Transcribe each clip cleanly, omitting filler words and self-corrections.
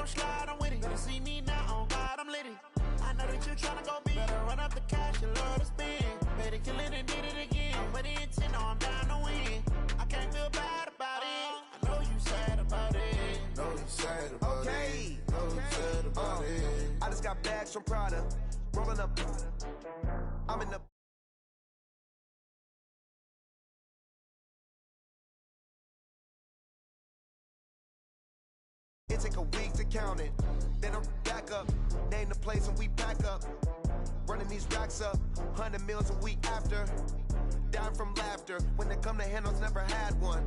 come slide, I'm with it. Better see me now, on God, I'm litty. I know that you tryna go big. Better run up the cash, you love to spend. Better kill it and did it again. But the intent, no, I'm down to win. I can't feel bad about it. I know you sad about it. Know you sad about it. Know you sad about it. I just got bags from Prada. Rolling up. I'm in the. It take a week to count it. Then I'm back up. Name the place and we pack up. Running these racks up. 100 meals a week after. Down from laughter. When they come to handles, never had one.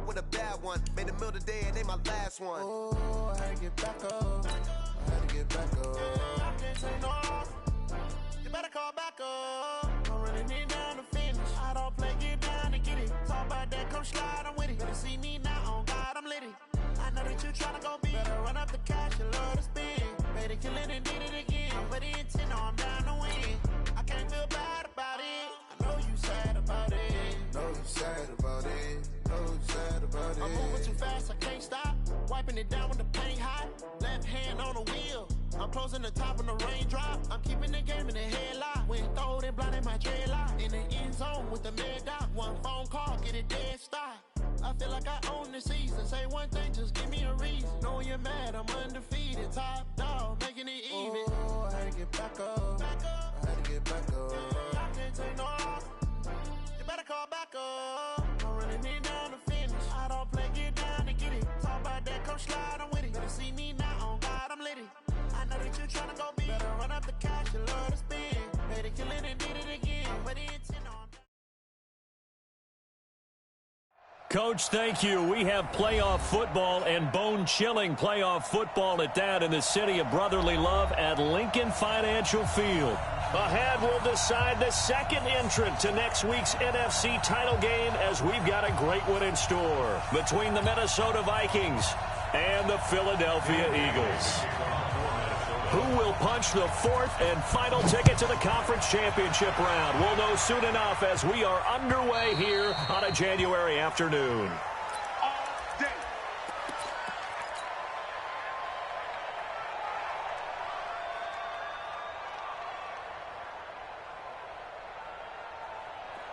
With a bad one. Made a meal today and they my last one. Oh, I had to get back up. I had to get back up. I can't say no. You better call back up. I'm running it down to finish. I don't play, get down and get it. Talk about that, come slide, I'm with it. Better see me now, on God, I'm litty. I know that you tryna go big. Better run up the cash, you love to spend. Better kill it and did it again. But the intent, no, I'm down to win. I can't feel bad about it. I know you sad about it. Know you sad about it. Know you sad about it. I'm moving too fast, I can't stop. Wiping it down with the paint hot. Left hand on the wheel. I'm closing the top when the raindrop. I'm keeping the game in the headlock. When throwed and blinded my dreadlock. In the end zone with the mad dot. One phone call, get it dead stop. I feel like I own the season. Say one thing, just give me a reason. Knowing you're mad, I'm undefeated. Top dog, making it even. Oh, I had to get back up. I had to get back up. I can't take no. You better call back up. I'm running it down to finish. I don't play, get down to get it. Talk about that, come slide, I'm with it. Better see me now, on God, I'm litty. I know that you tryna go big. Better run up the cash, you love to spend. Better kill it and did it again. But the intent on. Coach, thank you. We have playoff football and bone-chilling playoff football at that in the city of brotherly love at Lincoln Financial Field. Ahead, we'll decide the second entrant to next week's NFC title game as we've got a great one in store between the Minnesota Vikings and the Philadelphia Eagles. Who will punch the fourth and final ticket to the conference championship round? We'll know soon enough as we are underway here on a January afternoon.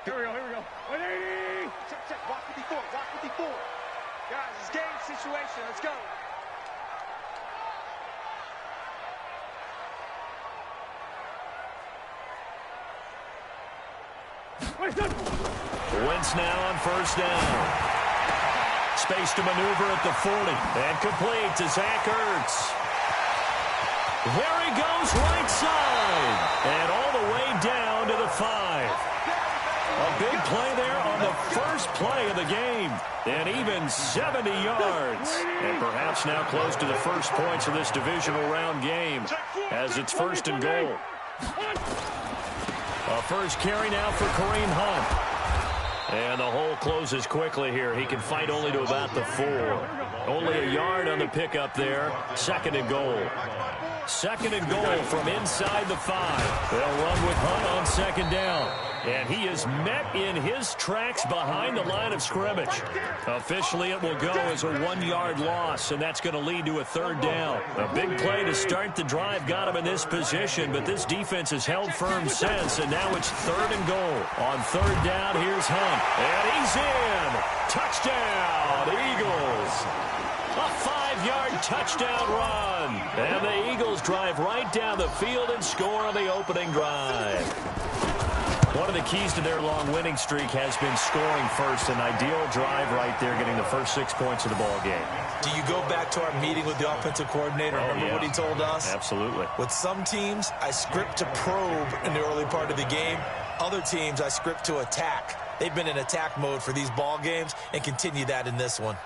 Here we go. 180! Check. Walk 54. Guys, it's game situation. Let's go. Wentz now on first down. Space to maneuver at the 40. And complete to Zach Ertz. There he goes right side. And all the way down to the 5. A big play there on the first play of the game. And even 70 yards. And perhaps now close to the first points of this divisional round game as it's first and goal. A first carry now for Kareem Hunt. And the hole closes quickly here. He can fight only to about the 4. Only a yard on the pickup there. Second and goal. Second and goal from inside the 5. They'll run with Hunt on second down. And he is met in his tracks behind the line of scrimmage. Officially, it will go as a 1-yard loss, and that's going to lead to a third down. A big play to start the drive got him in this position, but this defense has held firm since, and now it's third and goal. On third down, here's Hunt. And he's in. Touchdown, Eagles. A 5-yard touchdown run. And the Eagles drive right down the field and score on the opening drive. One of the keys to their long winning streak has been scoring first. An ideal drive right there, getting the first 6 points of the ball game. Do you go back to our meeting with the offensive coordinator? Remember what he told us? Absolutely. With some teams, I script to probe in the early part of the game. Other teams, I script to attack. They've been in attack mode for these ball games and continue that in this one.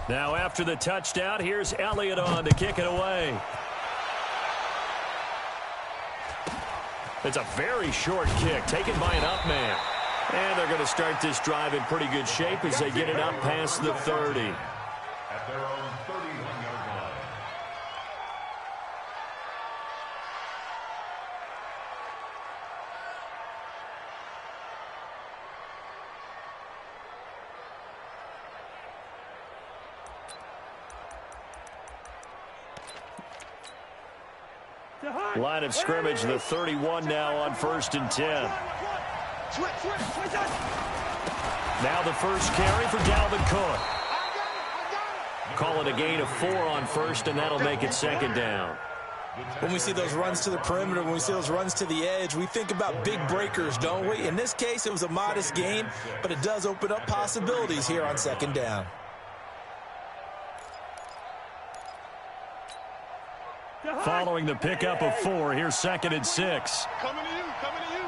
Now after the touchdown, here's Elliott on to kick it away. It's a very short kick taken by an up man. And they're going to start this drive in pretty good shape as they get it up past the 30. At their own 31-yard line. Line of scrimmage, the 31 now on 1st and 10. Now the first carry for Dalvin Cook. Call it a gain of 4 on 1st, and that'll make it 2nd down. When we see those runs to the perimeter, when we see those runs to the edge, we think about big breakers, don't we? In this case, it was a modest gain, but it does open up possibilities here on 2nd down. Following the pickup of 4, here's 2nd and 6. Coming to you, coming to you.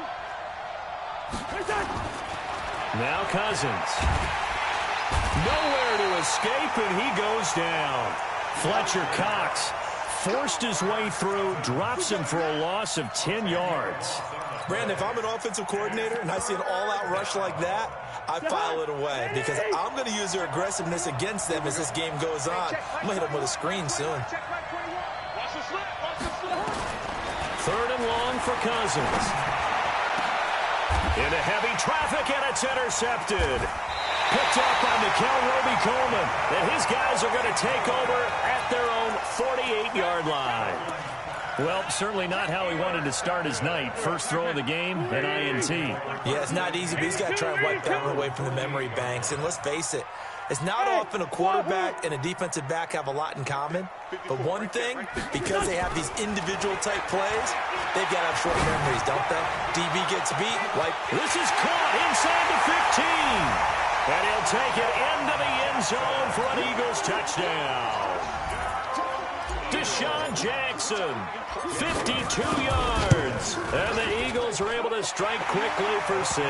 Now Cousins. Nowhere to escape, and he goes down. Fletcher Cox forced his way through, drops him for a loss of 10 yards. Brandon, if I'm an offensive coordinator and I see an all-out rush like that, I file it away because I'm going to use their aggressiveness against them as this game goes on. I'm going to hit them with a screen soon. 3rd and long for Cousins. Into heavy traffic, and it's intercepted. Picked up by Nickel Roby-Coleman. And his guys are going to take over at their own 48-yard line. Well, certainly not how he wanted to start his night. First throw of the game, an INT. Yeah, it's not easy, but he's got to try and wipe that one away from the memory banks. And let's face it, it's not often a quarterback and a defensive back have a lot in common. But one thing, because they have these individual type plays, they've got to have short memories, don't they? DB gets beat, wipe. This is caught inside the 15. And he'll take it into the end zone for an Eagles touchdown. Deshaun Jackson, 52 yards. And the Eagles are able to strike quickly for 6.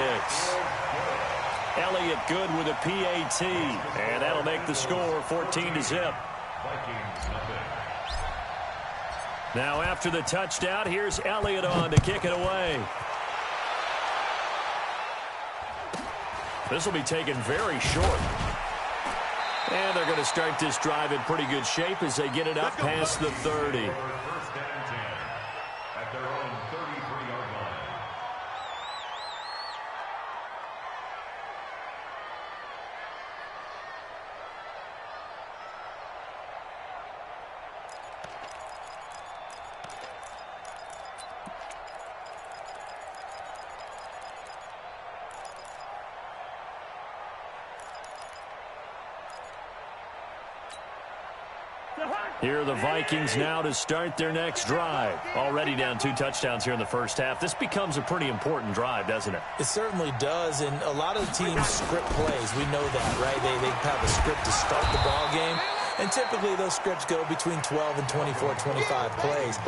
Elliott good with a PAT. And that'll make the score 14-0. Now after the touchdown, here's Elliott on to kick it away. This will be taken very short. And they're going to start this drive in pretty good shape as they get it up past the 30. First and 10 at their own 33-yard line. Here are the Vikings now to start their next drive. Already down 2 touchdowns here in the first half. This becomes a pretty important drive, doesn't it? It certainly does, and a lot of the teams script plays. We know that, right? They have a script to start the ball game, and typically those scripts go between 12 and 24, 25 plays.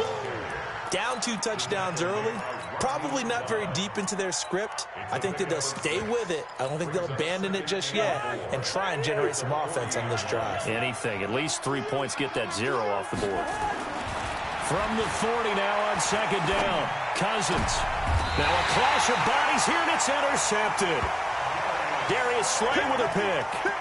Down 2 touchdowns early, probably not very deep into their script. I think that they'll stay with it. I don't think they'll abandon it just yet and try and generate some offense on this drive. Anything. At least 3 points, get that 0 off the board. From the 40 now on 2nd down. Cousins. Now a clash of bodies here, and it's intercepted. Darius Slay with a pick.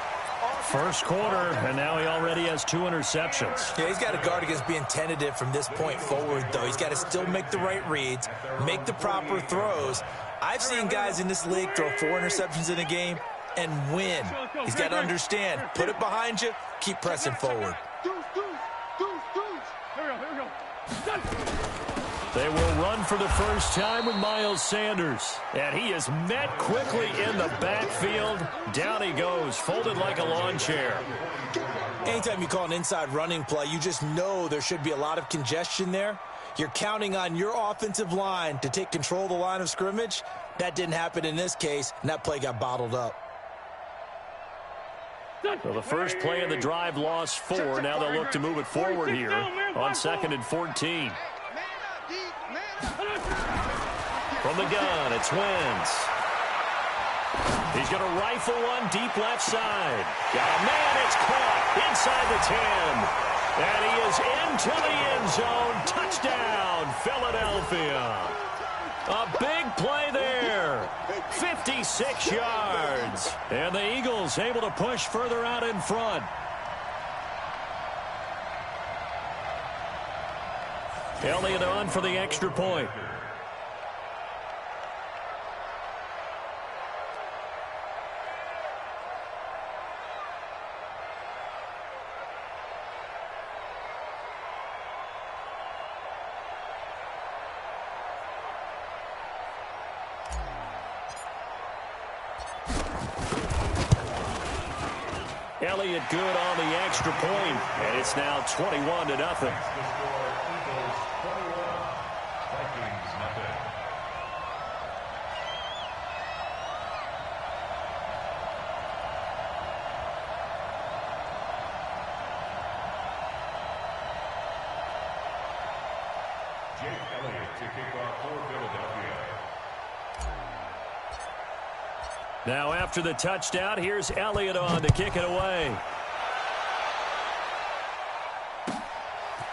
First quarter, and now he already has 2 interceptions. Yeah, he's got to guard against being tentative from this point forward, though. He's got to still make the right reads, make the proper throws. I've seen guys in this league throw 4 interceptions in a game and win. He's got to understand, put it behind you, keep pressing forward. They will run for the first time with Miles Sanders. And he is met quickly in the backfield. Down he goes, folded like a lawn chair. Anytime you call an inside running play, you just know there should be a lot of congestion there. You're counting on your offensive line to take control of the line of scrimmage. That didn't happen in this case, and that play got bottled up. So the first play of the drive lost 4. Now they'll look to move it forward here on 2nd and 14. From the gun, it's Wentz. He's going to rifle one deep left side. Got a man, it's caught inside the 10. And he is into the end zone. Touchdown, Philadelphia. A big play there. 56 yards. And the Eagles able to push further out in front. Elliott on for the extra point. Elliott good on the extra point, and it's now 21-0. The score, Eagles 21, Vikings nothing. Jake Elliott to kick off for Philadelphia. Now after the touchdown, here's Elliott on to kick it away.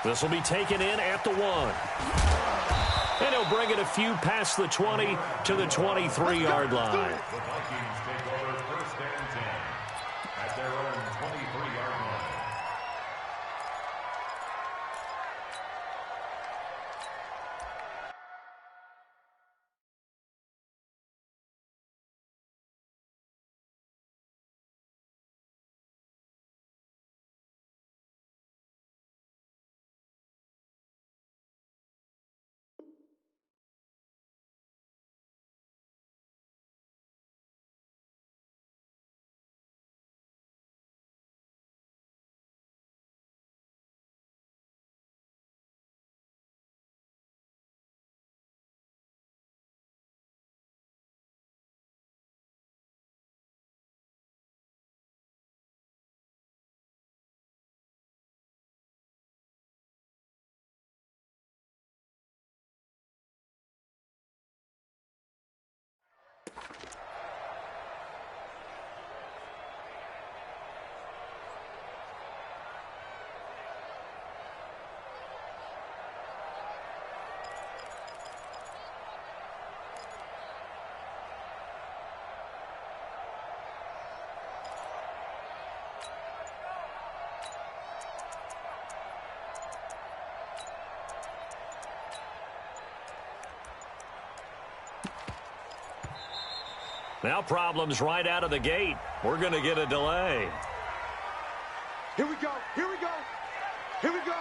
This will be taken in at the 1. And he'll bring it a few past the 20 to the 23-yard line. The Vikings take over 1st and 10 at their own 23-yard line. Now problems right out of the gate. We're going to get a delay. Here we go. Here we go. Here we go.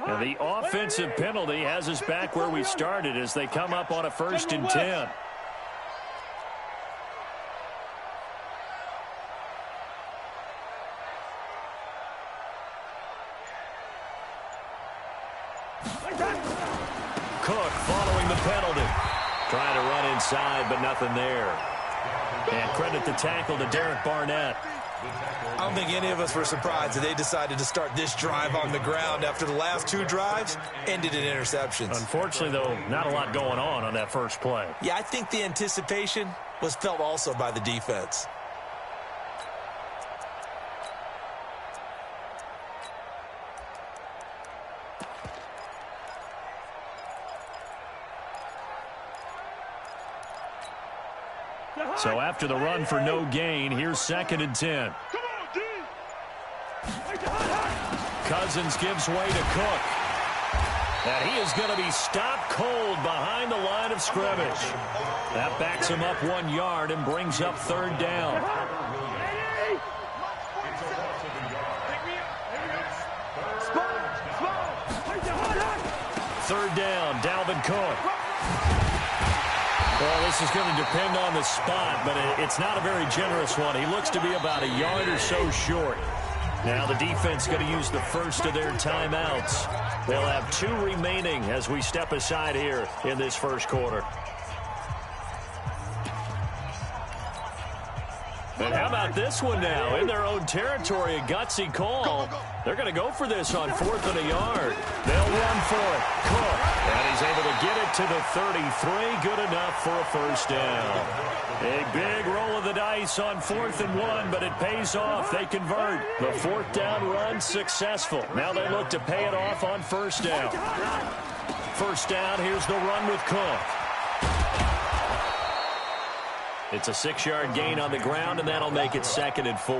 And the offensive penalty has us back where we started as they come up on a 1st and 10. Cook following the penalty. Trying to run inside, but nothing there. And credit the tackle to Derek Barnett. I don't think any of us were surprised that they decided to start this drive on the ground after the last 2 drives ended in interceptions. Unfortunately, though, not a lot going on that first play. Yeah, I think the anticipation was felt also by the defense. So after the run for no gain, here's 2nd and 10. Cousins gives way to Cook. And he is going to be stopped cold behind the line of scrimmage. That backs him up 1 yard and brings up 3rd down. Third down, Dalvin Cook. Well, this is going to depend on the spot, but it's not a very generous one. He looks to be about a yard or so short. Now the defense going to use the first of their timeouts. They'll have 2 remaining as we step aside here in this first quarter. And how about this one now? In their own territory, a gutsy call. They're going to go for this on 4th and a yard. They'll run for it. Cook. And he's able to get it to the 33. Good enough for a 1st down. A big roll of the dice on 4th and 1, but it pays off. They convert. The 4th down run successful. Now they look to pay it off on 1st down. 1st down, here's the run with Cook. It's a 6-yard gain on the ground, and that'll make it 2nd and 4.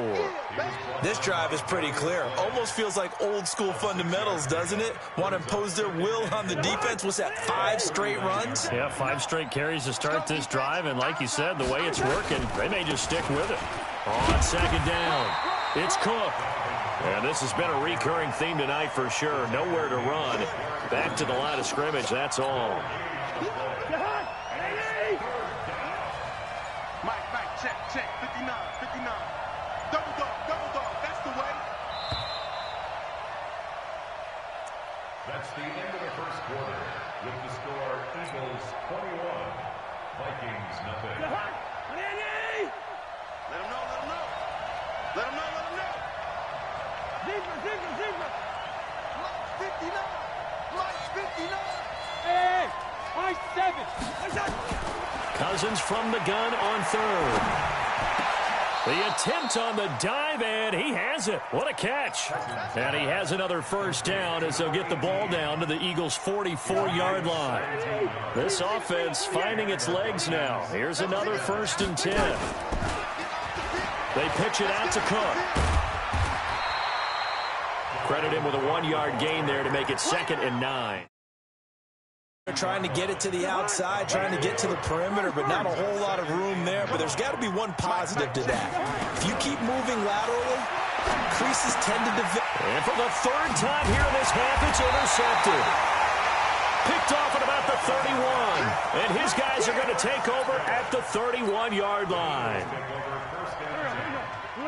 This drive is pretty clear. Almost feels like old-school fundamentals, doesn't it? Want to impose their will on the defense. Was that 5 straight runs? Yeah, 5 straight carries to start this drive, and like you said, the way it's working, they may just stick with it. On second down, it's Cook. And this has been a recurring theme tonight for sure. Nowhere to run. Back to the line of scrimmage, that's all. Mike, check. 59. Double dog, that's the way. That's the end of the first quarter. With the score, Eagles 21, Vikings nothing. Let him know. Zebra. Mike 59. Hey, Mike 7. Cousins from the gun on third. The attempt on the dive, and he has it. What a catch. And he has another first down as they'll get the ball down to the Eagles' 44-yard line. This offense finding its legs now. Here's another 1st and 10. They pitch it out to Cook. Credit him with a 1-yard gain there to make it 2nd and 9. They're trying to get it to the outside, trying to get to the perimeter, but not a whole lot of room there. But there's got to be one positive to that. If you keep moving laterally, creases tend to develop. And for the 3rd time here in this half, it's intercepted. Picked off at about the 31. And his guys are going to take over at the 31-yard line.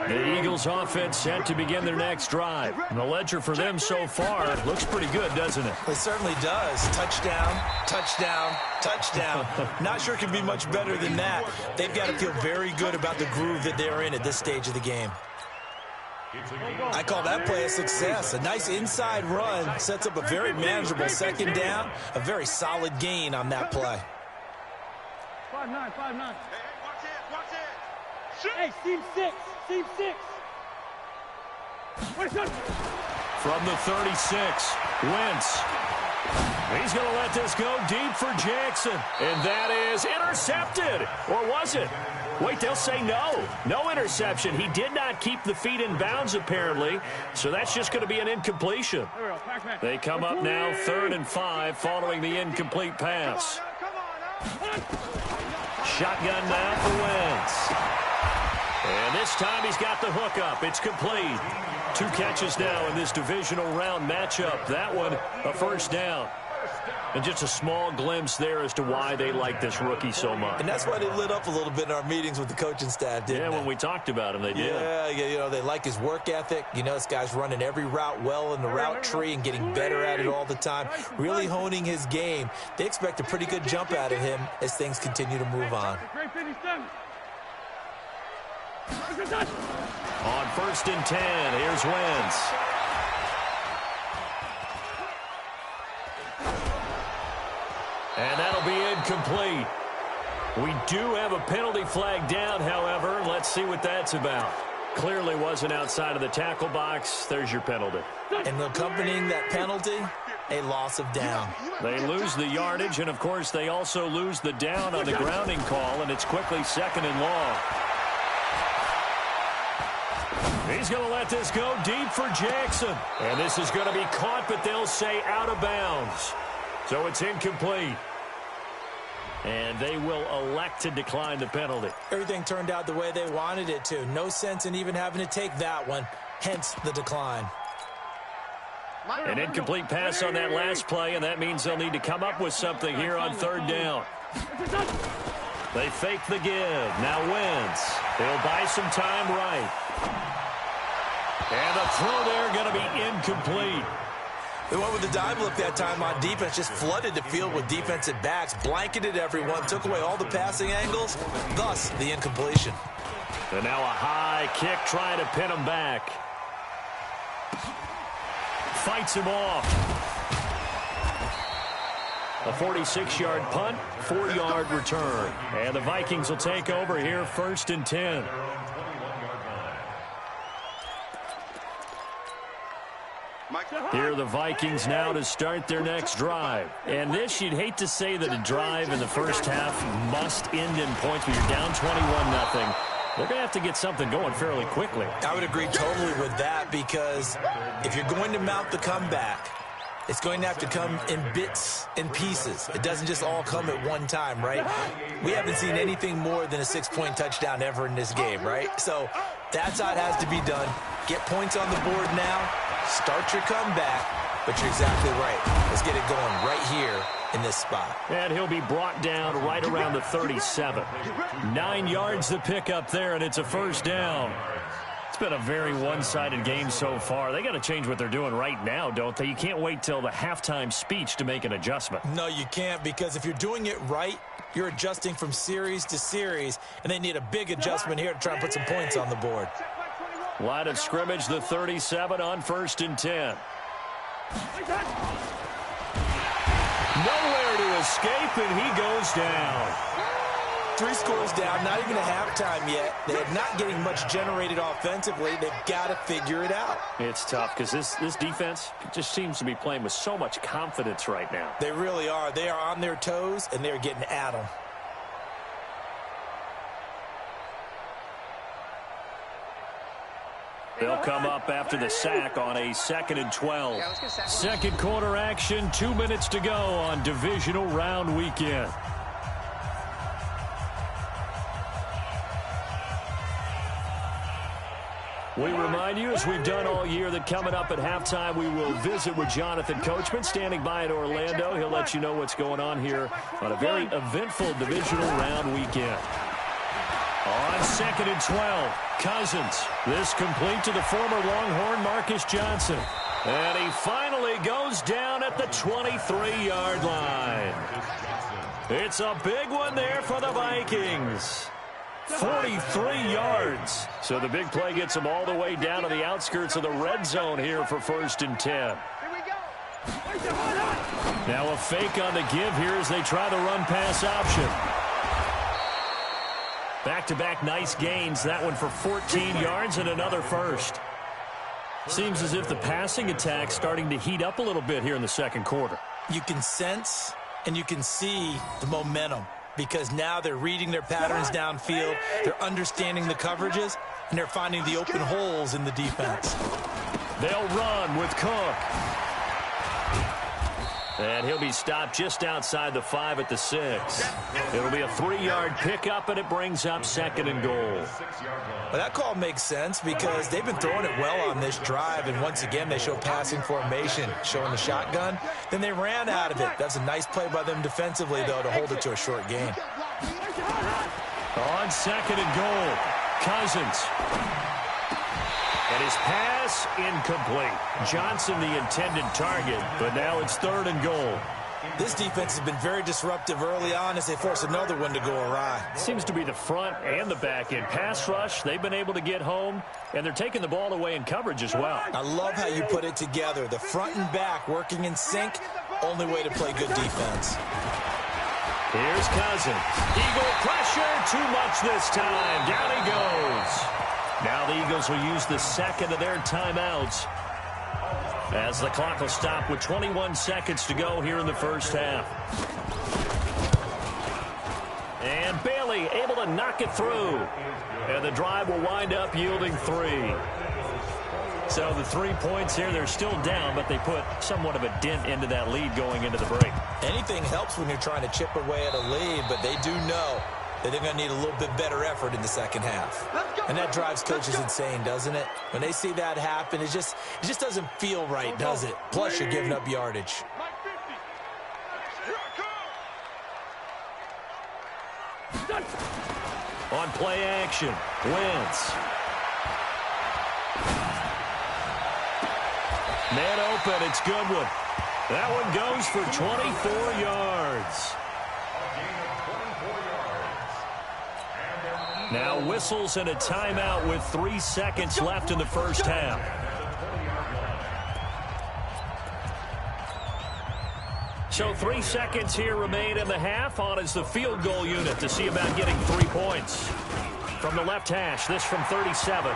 The Eagles offense set to begin their next drive. And the ledger for them so far looks pretty good, doesn't it? It certainly does. Touchdown. Not sure it can be much better than that. They've got to feel very good about the groove that they're in at this stage of the game. I call that play a success. A nice inside run sets up a very manageable 2nd down. A very solid gain on that play. 5-9. Hey, watch it. Hey, team 6. From the 36, Wentz. He's going to let this go deep for Jackson. And that is intercepted. Or was it? Wait, they'll say no. No interception. He did not keep the feet in bounds, apparently. So that's just going to be an incompletion. They come up now 3rd and 5 following the incomplete pass. Shotgun now for Wentz. And this time he's got the hook up. It's complete. 2 catches now in this divisional round matchup. That one, a 1st down. And just a small glimpse there as to why they like this rookie so much. And that's why they lit up a little bit in our meetings with the coaching staff, didn't they? When we talked about him, they did. Yeah, they like his work ethic. This guy's running every route well in the route tree and getting better at it all the time. Really honing his game. They expect a pretty good jump out of him as things continue to move on. On 1st and 10, here's Wentz. And that'll be incomplete. We do have a penalty flag down, however. Let's see what that's about. Clearly wasn't outside of the tackle box. There's your penalty. And accompanying that penalty, a loss of down. They lose the yardage, and, of course, they also lose the down on the grounding call, and it's quickly 2nd and long. He's going to let this go deep for Jackson. And this is going to be caught, but they'll say out of bounds. So it's incomplete. And they will elect to decline the penalty. Everything turned out the way they wanted it to. No sense in even having to take that one. Hence the decline. An incomplete pass on that last play, and that means they'll need to come up with something here on 3rd down. They fake the give. Now Wentz. They'll buy some time right. And the throw there going to be incomplete. They went with the dive look that time on defense, just flooded the field with defensive backs, blanketed everyone, took away all the passing angles, thus the incompletion. And now a high kick trying to pin him back. Fights him off. A 46-yard punt, 4-yard return. And the Vikings will take over here 1st and 10. Here are the Vikings now to start their next drive. And this, you'd hate to say that a drive in the first half must end in points, but you're down 21-0. They're going to have to get something going fairly quickly. I would agree totally with that, because if you're going to mount the comeback, It's going to have to come in bits and pieces. It doesn't just all come at one time, right? We haven't seen anything more than a 6-point touchdown ever in this game, right? So that's how it has to be done. Get points on the board now. Start your comeback. But you're exactly right. Let's get it going right here in this spot. And he'll be brought down right around the 37. 9 yards to pick up there, and it's a first down. It's been a very one-sided game so far. They got to change what they're doing right now, don't they? You can't wait till the halftime speech to make an adjustment. No, you can't, because if you're doing it right, you're adjusting from series to series, and they need a big adjustment here to try and put some points on the board. Line of scrimmage, the 37 on 1st and 10. Nowhere to escape, and he goes down. 3 scores down, not even a halftime yet. They're not getting much generated offensively. They've got to figure it out. It's tough because this defense just seems to be playing with so much confidence right now. They really are. They are on their toes, and they're getting at them. They'll come up after the sack on a 2nd and 12. Second quarter action, 2 minutes to go on divisional round weekend. We remind you, as we've done all year, that coming up at halftime, we will visit with Jonathan Coachman, standing by in Orlando. He'll let you know what's going on here on a very eventful divisional round weekend. On 2nd and 12, Cousins. This complete to the former Longhorn Marcus Johnson. And he finally goes down at the 23-yard line. It's a big one there for the Vikings. 43 yards. So the big play gets them all the way down to the outskirts of the red zone here for 1st and 10. Now a fake on the give here as they try the run-pass option. Back-to-back nice gains. That one for 14 yards and another first. Seems as if the passing attack's starting to heat up a little bit here in the second quarter. You can sense and you can see the momentum, because now they're reading their patterns downfield, they're understanding the coverages, and they're finding the open holes in the defense. They'll run with Cook. And he'll be stopped just outside the 5 at the 6. It'll be a 3-yard pickup, and it brings up 2nd and goal. Well, that call makes sense because they've been throwing it well on this drive, and once again they show passing formation, showing the shotgun. Then they ran out of it. That's a nice play by them defensively, though, to hold it to a short gain. On 2nd and goal, Cousins. And his pass incomplete. Johnson the intended target, but now it's 3rd and goal. This defense has been very disruptive early on as they force another one to go awry. Seems to be the front and the back end. Pass rush, they've been able to get home, and they're taking the ball away in coverage as well. I love how you put it together. The front and back working in sync, only way to play good defense. Here's Cousins. Eagle pressure, too much this time. Down he goes. Now the Eagles will use the second of their timeouts as the clock will stop with 21 seconds to go here in the first half. And Bailey able to knock it through. And the drive will wind up yielding 3. So the 3 points here, they're still down, but they put somewhat of a dent into that lead going into the break. Anything helps when you're trying to chip away at a lead, but they do know that they're going to need a little bit better effort in the second half. And that drives coaches insane, doesn't it? When they see that happen, it just doesn't feel right, does it? Plus, you're giving up yardage. On play action, Wentz. Man open, it's Goodwin. That one goes for 24 yards. Now whistles and a timeout with 3 seconds left in the first half. So 3 seconds here remain in the half. On is the field goal unit to see about getting 3 points. From the left hash, this from 37.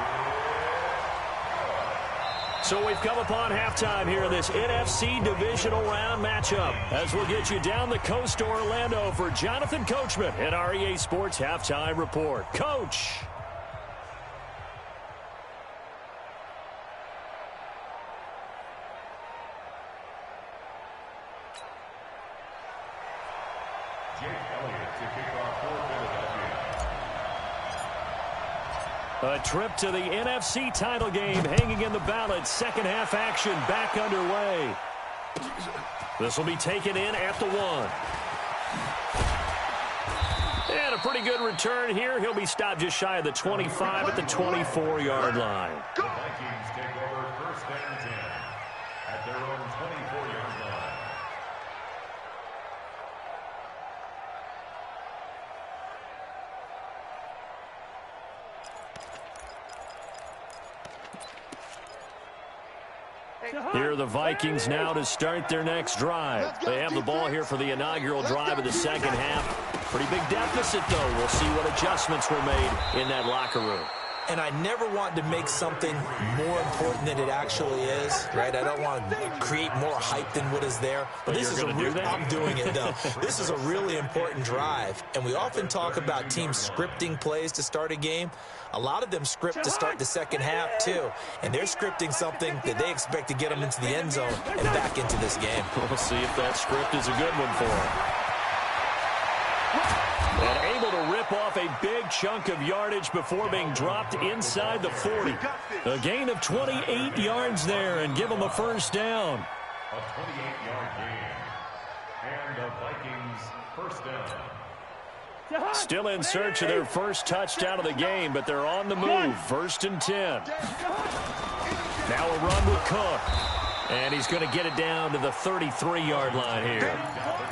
So we've come upon halftime here in this NFC divisional round matchup, as we'll get you down the coast to Orlando for Jonathan Coachman at our EA Sports Halftime Report. Coach. A trip to the NFC title game hanging in the balance. Second half action back underway. This will be taken in at the 1. And a pretty good return here. He'll be stopped just shy of the 25 at the 24-yard line. The Vikings take over first and 10 at their own 24-yard line. Here are the Vikings now to start their next drive. They have the ball here for the inaugural drive of the second half. Pretty big deficit, though. We'll see what adjustments were made in that locker room. And I never want to make something more important than it actually is, right? I don't want to create more hype than what is there. But this is I'm doing it, though. This is a really important drive. And we often talk about teams scripting plays to start a game. A lot of them script to start the second half, too. And they're scripting something that they expect to get them into the end zone and back into this game. We'll see if that script is a good one for them. And able to rip off a big chunk of yardage before being dropped inside the 40. A gain of 28 yards there and give them a first down. A 28-yard gain. And the Vikings first down. Still in search of their first touchdown of the game, but they're on the move. First and 10. Now a run with Cook. And he's going to get it down to the 33-yard line here.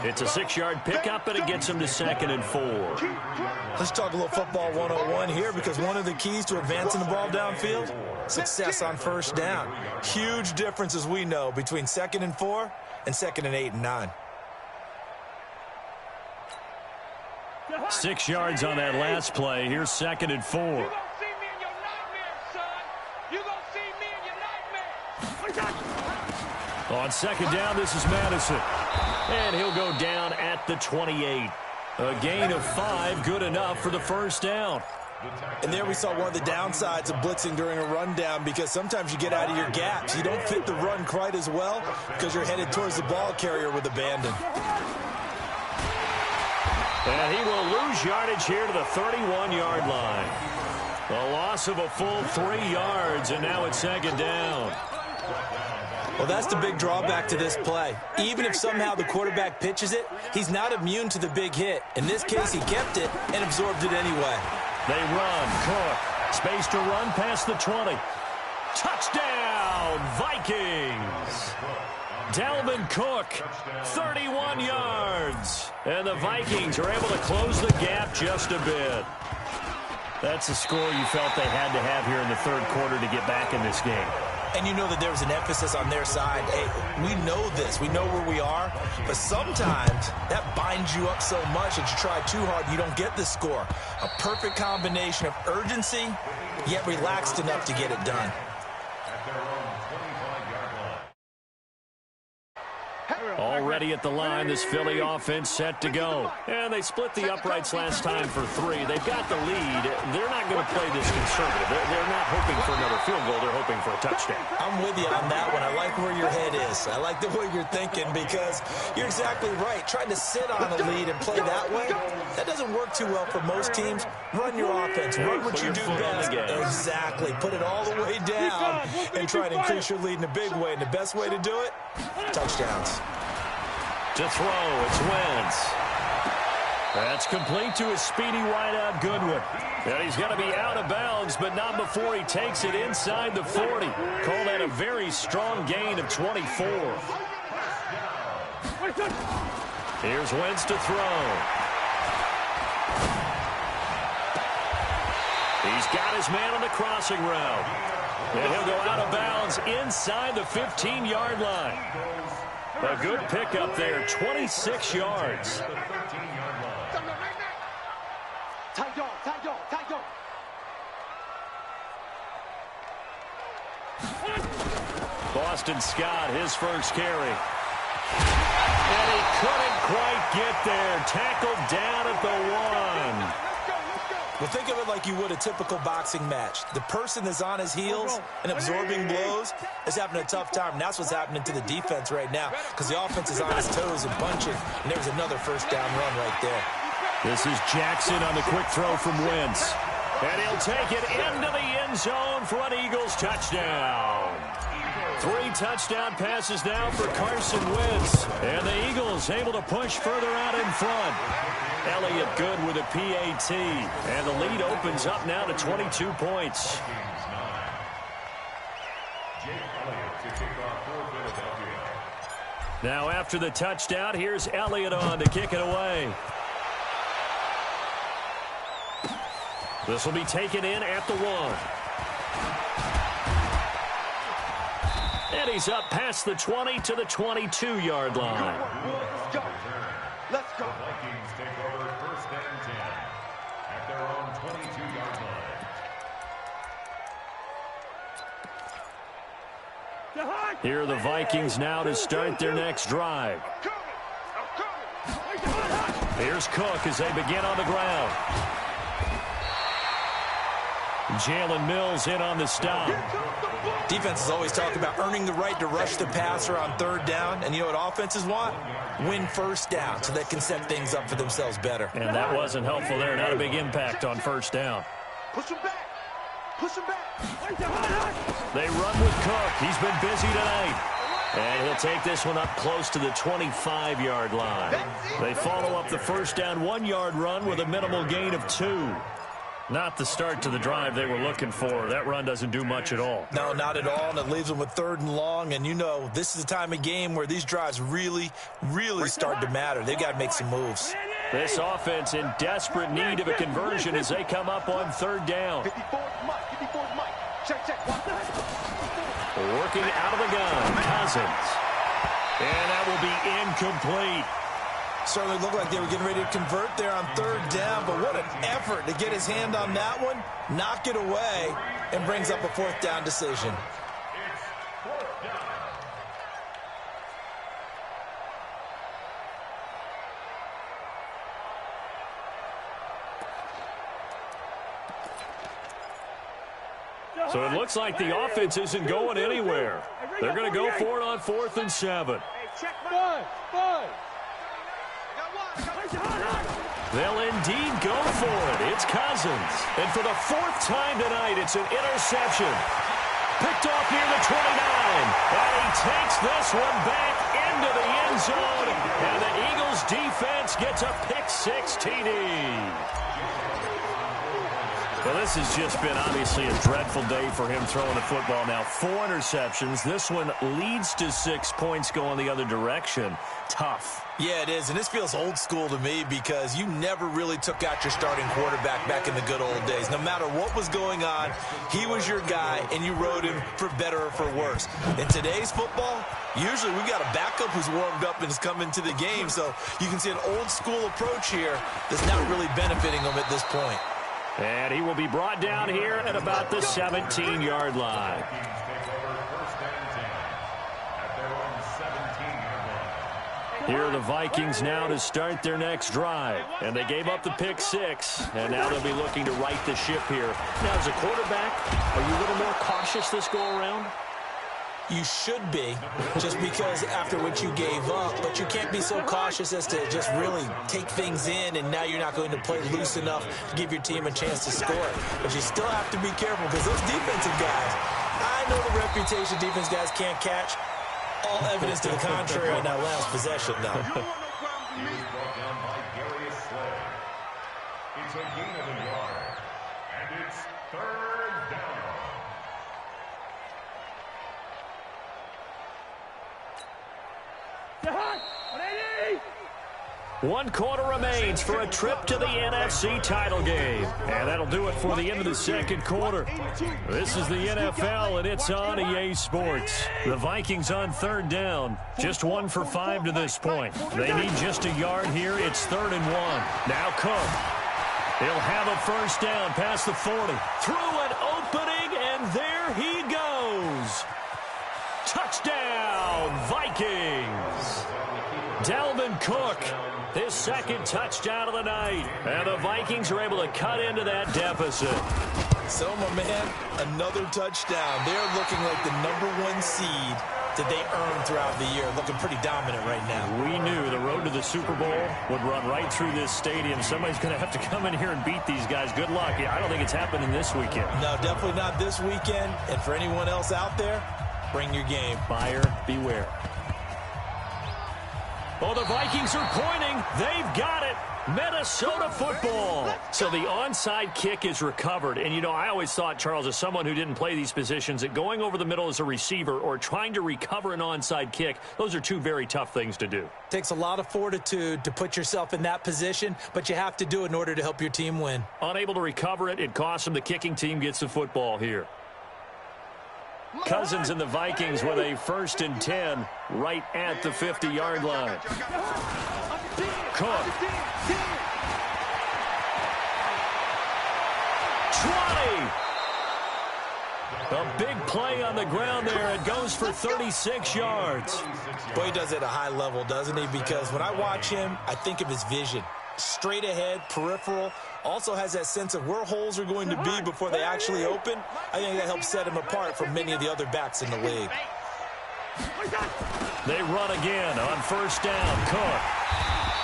It's a 6-yard pickup, and it gets him to 2nd and 4. Let's talk a little football 101 here, because one of the keys to advancing the ball downfield, success on first down. Huge difference, as we know, between 2nd and 4 and 2nd and 8 and 9. 6 yards on that last play. Here's 2nd and 4. You gonna see me in your nightmares, son. You gonna see me in your nightmares. On 2nd down, this is Madison. And he'll go down at the 28. A gain of 5, good enough for the first down. And there we saw one of the downsides of blitzing during a rundown, because sometimes you get out of your gaps. You don't fit the run quite as well because you're headed towards the ball carrier with abandon. And he will lose yardage here to the 31-yard line. A loss of a full 3 yards, and now it's 2nd down. Well, that's the big drawback to this play. Even if somehow the quarterback pitches it, he's not immune to the big hit. In this case, he kept it and absorbed it anyway. They run. Cook. Space to run past the 20. Touchdown, Vikings. Dalvin Cook, 31 yards. And the Vikings are able to close the gap just a bit. That's a score you felt they had to have here in the third quarter to get back in this game. And you know that there was an emphasis on their side. Hey, we know this. We know where we are. But sometimes that binds you up so much that you try too hard, you don't get the score. A perfect combination of urgency, yet relaxed enough to get it done. Already at the line, this Philly offense set to go. And they split the uprights last time for 3. They've got the lead. They're not going to play this conservative. They're not hoping for another field goal. They're hoping for a touchdown. I'm with you on that one. I like where your head is. I like the way you're thinking, because you're exactly right. Trying to sit on a lead and play that way, that doesn't work too well for most teams. Run your offense. Run what you do best. Exactly. Put it all the way down and try to increase your lead in a big way. And the best way to do it, touchdowns. To throw, it's Wentz. That's complete to his speedy wideout Goodwin. And he's going to be out of bounds, but not before he takes it inside the 40. Call that a very strong gain of 24. Here's Wentz to throw. He's got his man on the crossing route. And he'll go out of bounds inside the 15-yard line. A good pickup there, 26 yards. Boston Scott, his first carry. And he couldn't quite get there. Tackled down at the 1. With think of it like you would a typical boxing match. The person that's on his heels and absorbing blows is having a tough time. And that's what's happening to the defense right now because the offense is on his toes and punching. And there's another first down run right there. This is Jackson on the quick throw from Wentz. And he'll take it into the end zone for an Eagles touchdown. 3 touchdown passes now for Carson Wentz. And the Eagles able to push further out in front. Elliott good with a PAT. And the lead opens up now to 22 points. Now after the touchdown, here's Elliott on to kick it away. This will be taken in at the 1. And he's up past the 20 to the 22-yard line. Let's go. Let's go. The Vikings take over first and 10 at their own 22-yard line. Here are the Vikings now to start their next drive. Here's Cook as they begin on the ground. Jalen Mills in on the stop. Defenses always talk about earning the right to rush the passer on 3rd down. And you know what offenses want? Win first down so they can set things up for themselves better. And that wasn't helpful there. Not a big impact on first down. Push him back. Push him back. They run with Cook. He's been busy tonight. And he'll take this one up close to the 25-yard line. They follow up the first down 1-yard run with a minimal gain of 2. Not the start to the drive they were looking for. That run doesn't do much at all. No, not at all, and it leaves them with 3rd and long. And you know, this is the time of game where these drives really start to matter. They've got to make some moves. This offense in desperate need of a conversion as they come up on 3rd down. 54's Mike. 54's Mike. Check. Working out of the gun, Cousins. And that will be incomplete. Certainly looked like they were getting ready to convert there on 3rd down, but what an effort to get his hand on that one, knock it away, and brings up a 4th down decision. So it looks like the offense isn't going anywhere. They're going to go for it on 4th and 7. Check. They'll indeed go for it. It's Cousins. And for the 4th time tonight, it's an interception. Picked off near the 29. And he takes this one back into the end zone. And the Eagles defense gets a pick-6 TD. Well, this has just been obviously a dreadful day for him throwing the football now. 4 interceptions. This one leads to 6 points going the other direction. Tough. Yeah, it is, and this feels old school to me because you never really took out your starting quarterback back in the good old days. No matter what was going on, he was your guy, and you rode him for better or for worse. In today's football, usually we've got a backup who's warmed up and has come into the game, so you can see an old school approach here that's not really benefiting them at this point. And he will be brought down here at about the 17-yard line. Here are the Vikings now to start their next drive. And they gave up the pick-6, and now they'll be looking to right the ship here. Now, as a quarterback, are you a little more cautious this go-around? You should be, just because after what you gave up, but you can't be so cautious as to just really take things in, and now you're not going to play loose enough to give your team a chance to score. But you still have to be careful because those defensive guys, I know the reputation defense guys can't catch. All evidence to the contrary on that last possession, though. It's a gain of a yard, and it's 3rd down. One quarter remains for a trip to the NFC title game. And that'll do it for the end of the second quarter. This is the NFL, and it's on EA Sports. The Vikings on 3rd down. Just 1 for 5 to this point. They need just a yard here. It's 3rd and 1. Now Cook. He'll have a first down past the 40. Through an opening, and there he goes. Touchdown, Vikings. Dalvin Cook, his second touchdown of the night. And the Vikings are able to cut into that deficit. So, my man, another touchdown. They're looking like the #1 seed that they earned throughout the year. Looking pretty dominant right now. We knew the road to the Super Bowl would run right through this stadium. Somebody's going to have to come in here and beat these guys. Good luck. I don't think it's happening this weekend. No, definitely not this weekend. And for anyone else out there, bring your game. Buyer beware. Oh, the Vikings are pointing. They've got it. Minnesota football. So the onside kick is recovered. And, you know, I always thought, Charles, as someone who didn't play these positions, that going over the middle as a receiver or trying to recover an onside kick, those are two very tough things to do. Takes a lot of fortitude to put yourself in that position, but you have to do it in order to help your team win. Unable to recover it, it costs them. The kicking team gets the football here. Cousins and the Vikings with a 1st and 10 right at the 50-yard line. Cook. 20. A big play on the ground there. It goes for 36 yards. Boy, he does it at a high level, doesn't he? Because when I watch him, I think of his vision. Straight ahead, peripheral. Also has that sense of where holes are going to be before they actually open. I think that helps set him apart from many of the other backs in the league. They run again on 1st down. Cook.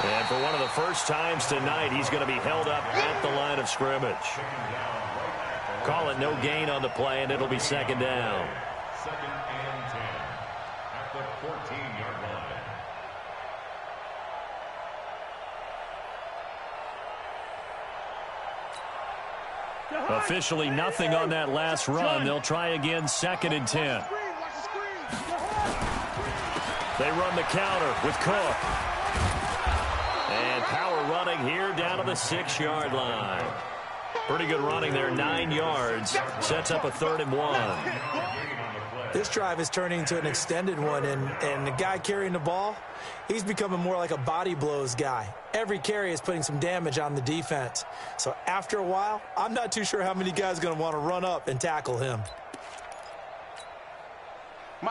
And for one of the first times tonight, he's going to be held up at the line of scrimmage. Call it no gain on the play, and it'll be 2nd down. 2nd and 10 at the 14-yard line. Officially nothing on that last run. They'll try again, 2nd and 10. They run the counter with Cook. And power running here down to the 6-yard line. Pretty good running there, 9 yards. Sets up a 3rd and 1. This drive is turning into an extended one, and the guy carrying the ball, he's becoming more like a body blows guy. Every carry is putting some damage on the defense. So after a while, I'm not too sure how many guys are going to want to run up and tackle him.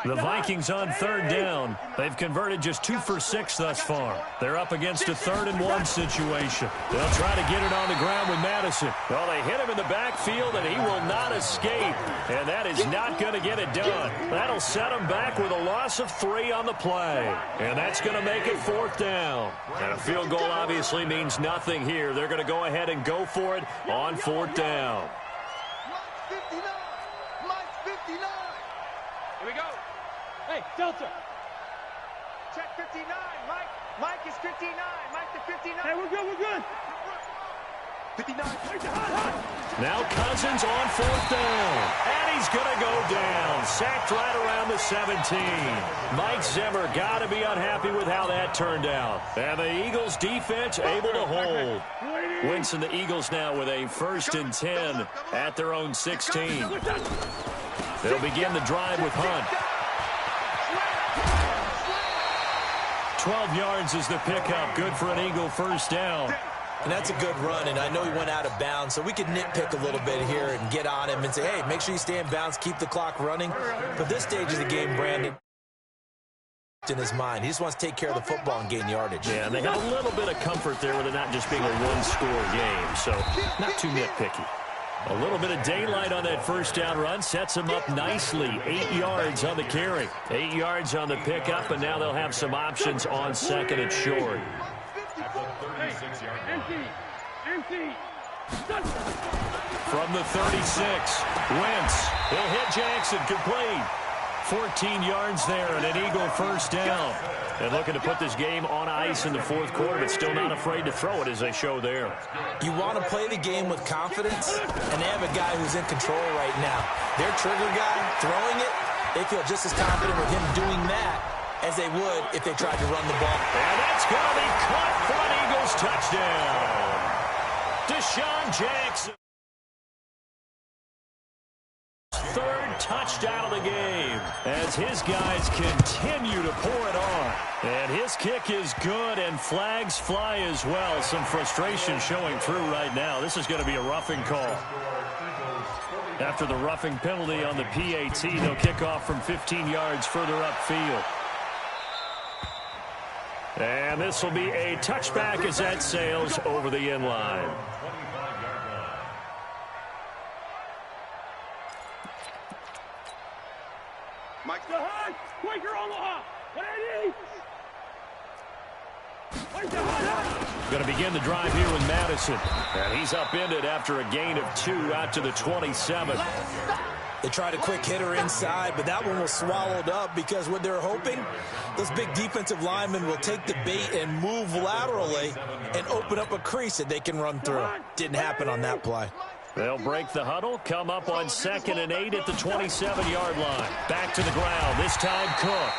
The Vikings on 3rd down. They've converted just 2 for 6 thus far. They're up against a 3rd and 1 situation. They'll try to get it on the ground with Madison. Well, they hit him in the backfield, and he will not escape. And that is not going to get it done. That'll set him back with a loss of 3 on the play. And that's going to make it 4th down. And a field goal obviously means nothing here. They're going to go ahead and go for it on 4th down. Here we go. Hey, Delta. Check 59. Mike is 59. Mike to 59. Hey, we're good. 59. Now Cousins on 4th down. And he's going to go down. Sacked right around the 17. Mike Zimmer got to be unhappy with how that turned out. And the Eagles defense able to hold. Winston, the Eagles now with a 1st and 10 at their own 16. They'll begin the drive with Hunt. 12 yards is the pickup. Good for an Eagle 1st down. And that's a good run, and I know he went out of bounds, so we could nitpick a little bit here and get on him and say, hey, make sure you stay in bounds, keep the clock running. But this stage of the game, Brandon, in his mind, he just wants to take care of the football and gain yardage. Yeah, and they have a little bit of comfort there with it not just being a one-score game, so not too nitpicky. A little bit of daylight on that 1st down run sets them up nicely. 8 yards on the carry. 8 yards on the pickup, and now they'll have some options on 2nd and short. At the 36-yard line. Empty. From the 36, Wentz. He'll hit Jackson, complete. 14 yards there and an Eagle 1st down. And looking to put this game on ice in the 4th quarter, but still not afraid to throw it as they show there. You want to play the game with confidence, and they have a guy who's in control right now. Their trigger guy throwing it, they feel just as confident with him doing that as they would if they tried to run the ball. And that's going to be caught for an Eagles touchdown. Deshaun Jackson. 3rd touchdown of the game as his guys continue to pour it on. And his kick is good, and flags fly as well. Some frustration showing through right now. This is going to be a roughing call. After the roughing penalty on the PAT, they'll kick off from 15 yards further upfield. And this will be a touchback as that sails over the end line. Mike, the high, quicker on the high. Going to begin the drive here with Madison. And he's upended after a gain of 2 out to the 27. They tried a quick hitter inside, but that one was swallowed up because what they're hoping, those big defensive linemen will take the bait and move laterally and open up a crease that they can run through. Didn't happen on that play. They'll break the huddle, come up on 2nd and 8 at the 27-yard line. Back to the ground, this time Cook.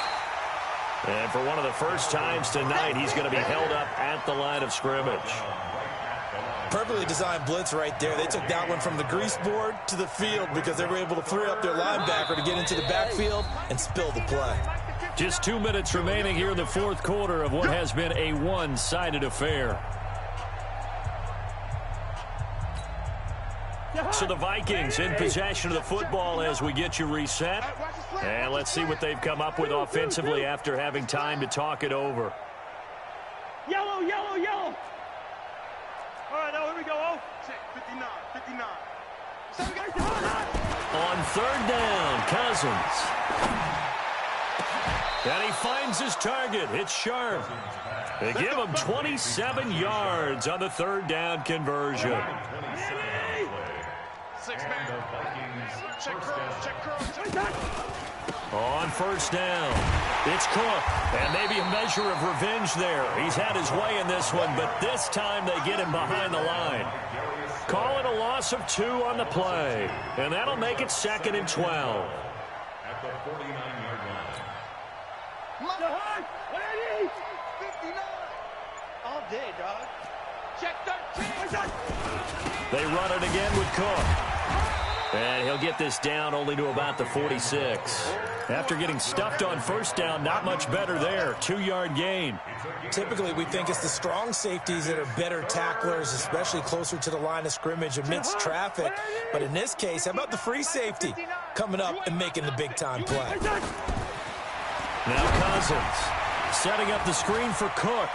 And for one of the first times tonight, he's going to be held up at the line of scrimmage. Perfectly designed blitz right there. They took that one from the grease board to the field because they were able to free up their linebacker to get into the backfield and spill the play. Just 2 minutes remaining here in the fourth quarter of what has been a one-sided affair. So the Vikings in possession of the football as we get you reset. And let's see what they've come up with offensively after having time to talk it over. Yellow, yellow, yellow. All right, now here we go. Oh, 59, 59. On 3rd down, Cousins. And he finds his target. It's sharp. They give him 27 yards on the 3rd down conversion. On 1st down, it's Cook, and maybe a measure of revenge there. He's had his way in this one, but this time they get him behind the line. Call it a loss of 2 on the play, and that'll make it 2nd and 12. At the 49-yard line. 59. All day, dog. Check 13. They run it again with Cook. And he'll get this down only to about the 46. After getting stuffed on 1st down, not much better there. 2-yard gain. Typically, we think it's the strong safeties that are better tacklers, especially closer to the line of scrimmage amidst traffic. But in this case, how about the free safety coming up and making the big-time play? Now Cousins setting up the screen for Cook.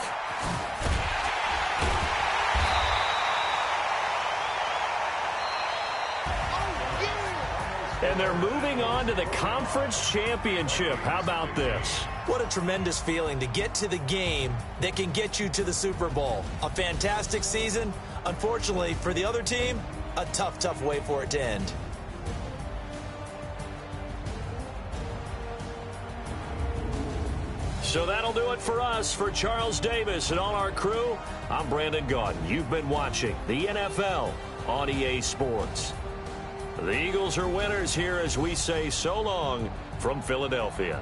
And they're moving on to the conference championship. How about this? What a tremendous feeling to get to the game that can get you to the Super Bowl. A fantastic season. Unfortunately, for the other team, a tough, tough way for it to end. So that'll do it for us. For Charles Davis and all our crew, I'm Brandon Gaudin. You've been watching the NFL on EA Sports. The Eagles are winners here as we say so long from Philadelphia.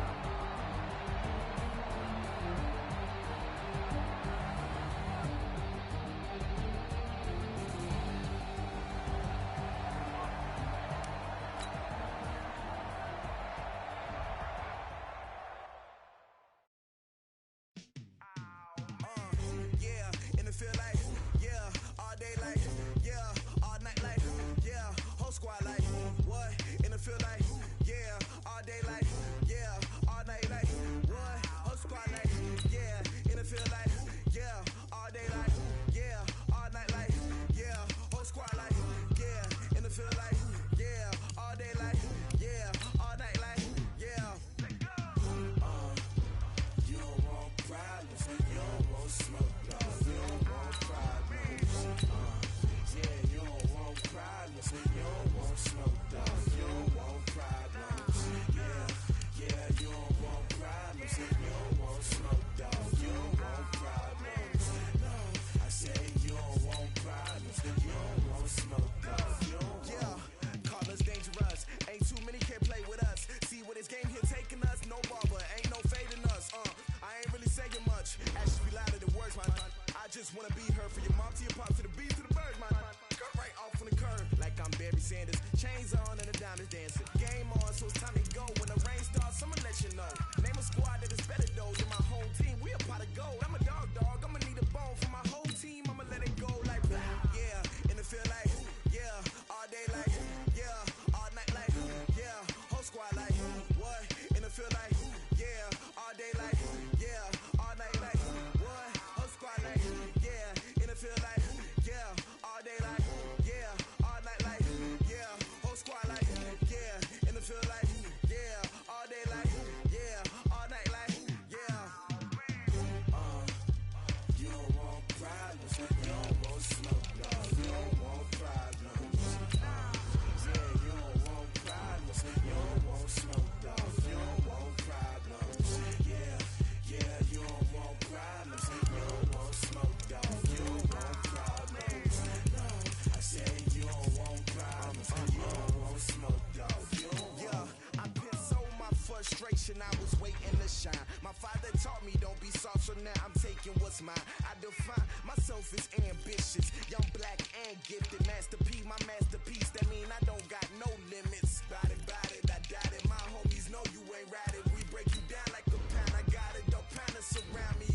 define myself as ambitious, young, black, and gifted. Master P, my masterpiece. That mean I don't got no limits. Bout it, I doubt it. My homies know you ain't ratted. We break you down like a pound. I got it, don't pound to surround me.